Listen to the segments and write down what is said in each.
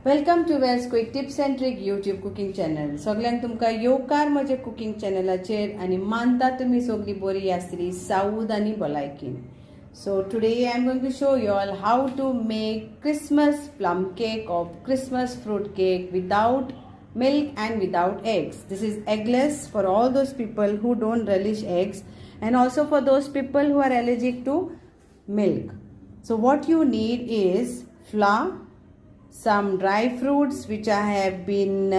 Welcome to Wells quick tips and trick YouTube cooking channel. सगळ्यांक तुमकां येवकार म्हजे कुकिंग चॅनलाचेर आनी मानता तुमी सगळीं बरी आसतली साऊद आनी भलायकीन. So today I am going to show you all how to make Christmas plum cake or Christmas fruit cake without milk and without eggs. This is eggless for all those people who don't relish eggs and also for those people who are allergic to milk. So what you need is flour, some dry fruits which I have been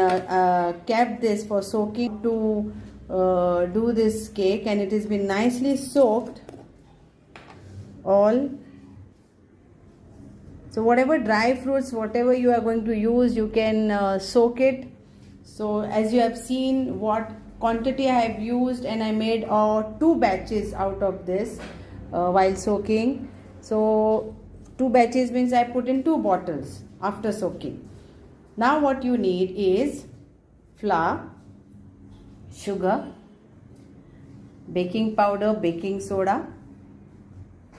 kept this for soaking to do this cake, and it has been nicely soaked all. So whatever dry fruits, whatever you are going to use, you can soak it. So as you have seen what quantity I have used, and I made 2 batches out of this while soaking. So 2 batches means I put in 2 bottles after soaking. Now what you need is flour, sugar, baking powder, baking soda,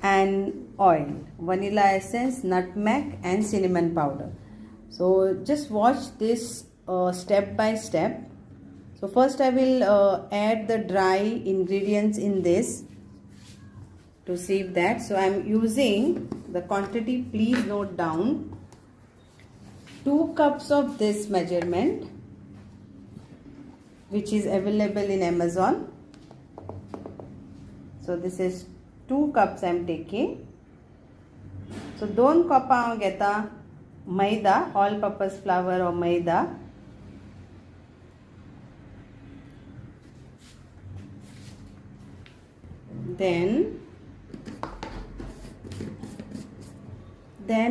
and oil, vanilla essence, nutmeg and cinnamon powder. So just watch this step by step. So first I will add the dry ingredients in this to save that. So I am using the quantity, please note down, 2 cups of this measurement which is available in Amazon. So this is 2 cups I am taking. So 2 cup हांव घेता मैदा, all purpose flour or maida. Then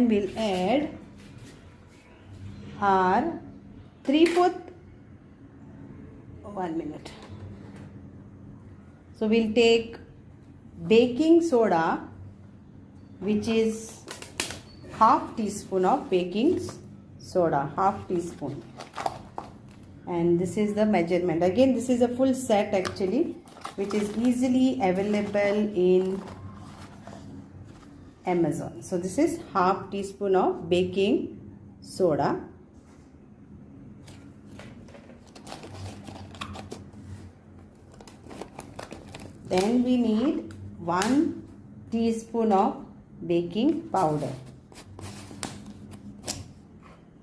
we'll add our 3/4. 1 minute. So we'll take baking soda, which is half teaspoon of baking soda, half teaspoon, and this is the measurement. Again, this is a full set actually, which is easily available in Amazon. So this is half teaspoon of baking soda. Then we need 1 teaspoon of baking powder.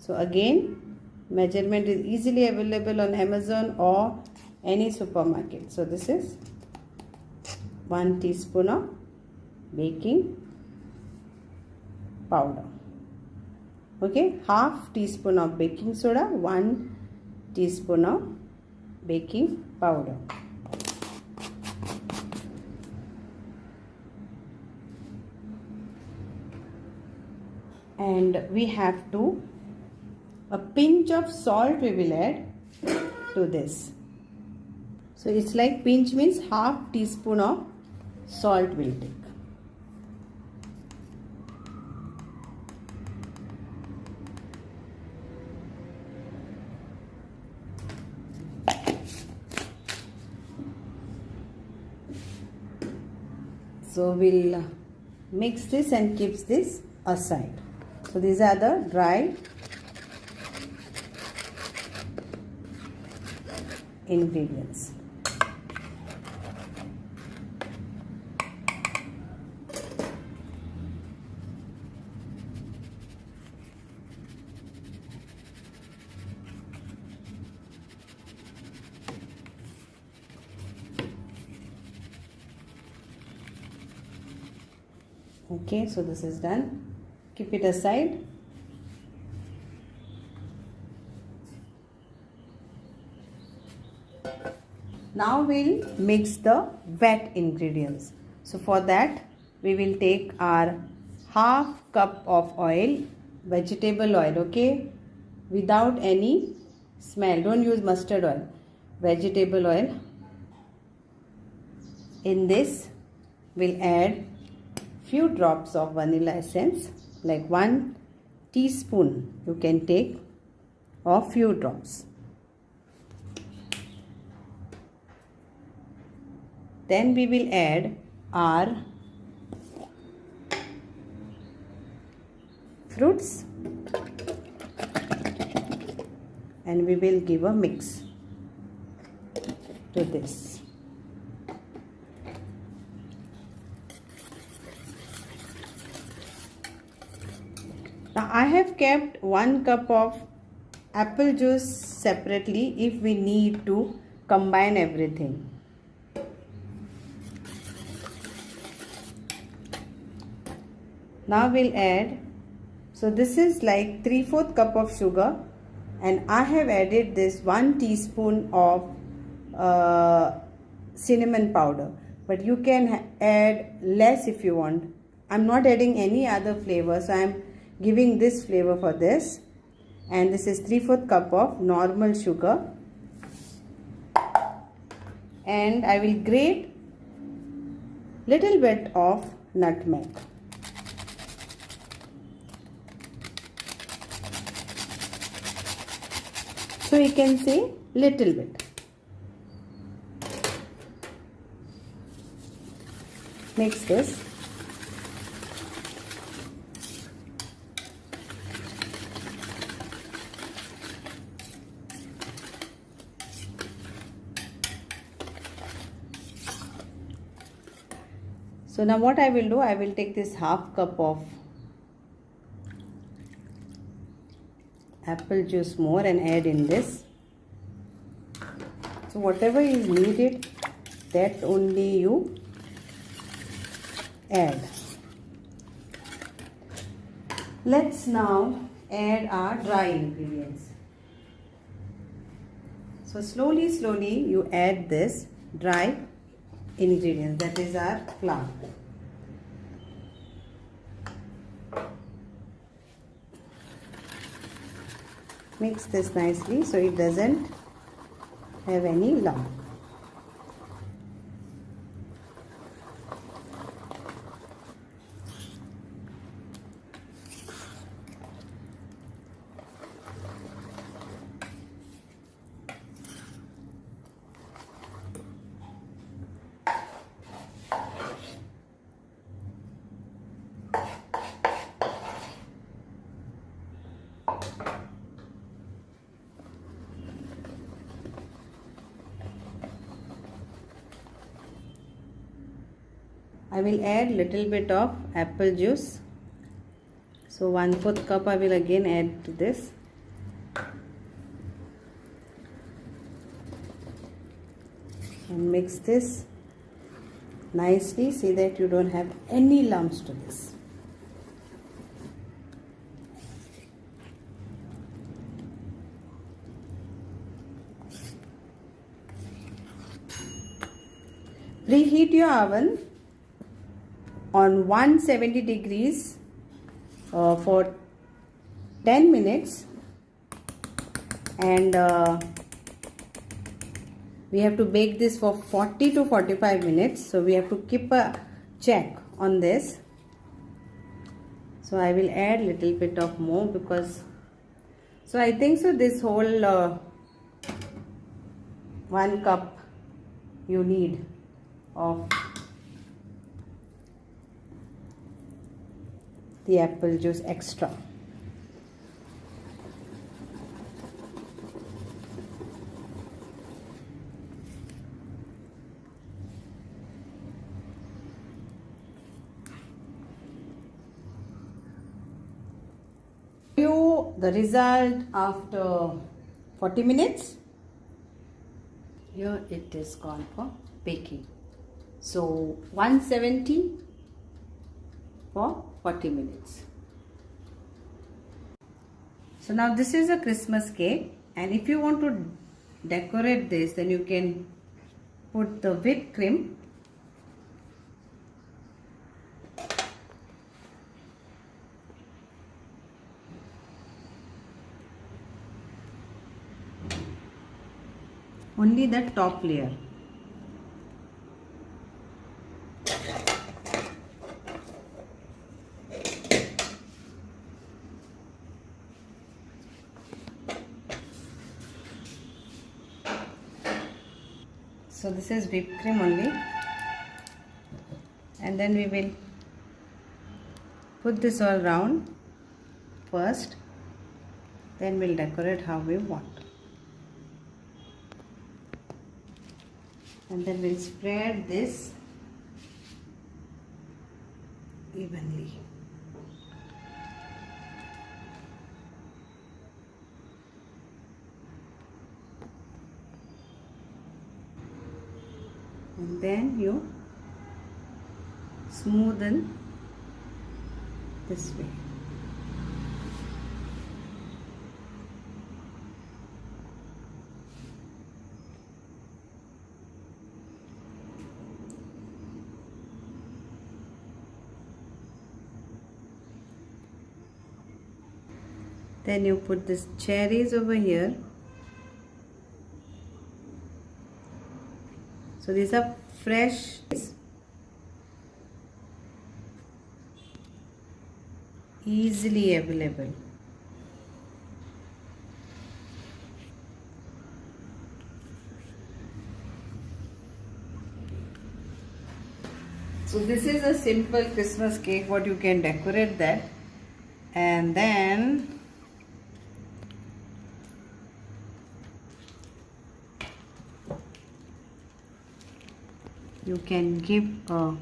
So again, measurement is easily available on Amazon or any supermarket. So this is 1 teaspoon of baking powder. Okay, half teaspoon of baking soda, 1 teaspoon of baking powder. And we have a pinch of salt we will add to this. So it's like pinch means half teaspoon of salt we'll take. So we'll mix this and keep this aside. So these are the dry ingredients. Okay, so this is done. Keep it aside. Now we'll mix the wet ingredients. So for that we will take our half cup of oil, vegetable oil, okay, without any smell. Don't use mustard oil, vegetable oil. In this we'll add few drops of vanilla essence, like 1 teaspoon you can take, or few drops. Then we will add our fruits. and we will give a mix to this. Now I have kept 1 cup of apple juice separately if we need to combine everything. Now we'll add, so this is like 3/4 cup of sugar, and I have added this 1 teaspoon of cinnamon powder, but you can add less if you want. I'm not adding any other flavor, so I'm giving this flavor for this. And this is 3/4 cup of normal sugar, and I will grate little bit of nutmeg. So you can say little bit. Mix this. So now what I will do, I will take this 1/2 cup of apple juice more and add in this. So whatever is needed, that only you add. Let's now add our dry ingredients. So slowly you add this dry ingredients, that is our flour. Mix this nicely so it doesn't have any lump. I will add little bit of apple juice. So 1/4 cup I will again add to this. And mix this nicely. See that you don't have any lumps to this. Preheat your oven on 170 degrees for 10 minutes, and we have to bake this for 40 to 45 minutes. So we have to keep a check on this. So I will add little bit of more because, so I think so this whole 1 cup you need of the apple juice extra. The result after 40 minutes. Here it is gone for baking. So 170 for 40 minutes. So now this is a Christmas cake, and if you want to decorate this, then you can put the whipped cream. Only the top layer. So this is whipped cream only, and then we will put this all round first, then we'll decorate how we want. and then we'll spread this evenly. And then you smoothen this way. Then you put these cherries over here. So these are fresh, easily available. So this is a simple Christmas cake, what you can decorate that. And then you can give a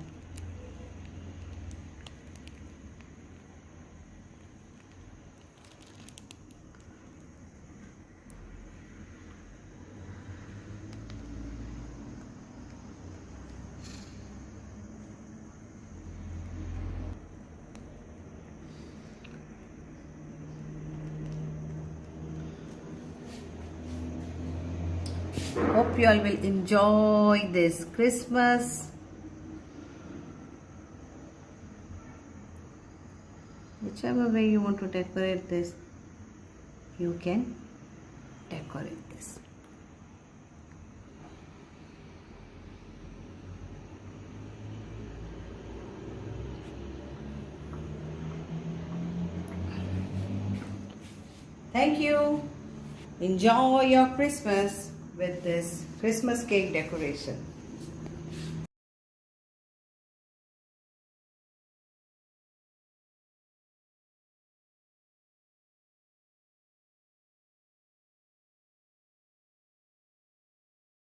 hope you all will enjoy this Christmas. Whichever way you want to decorate this, you can decorate this. Thank you. Enjoy your Christmas with this Christmas cake decoration.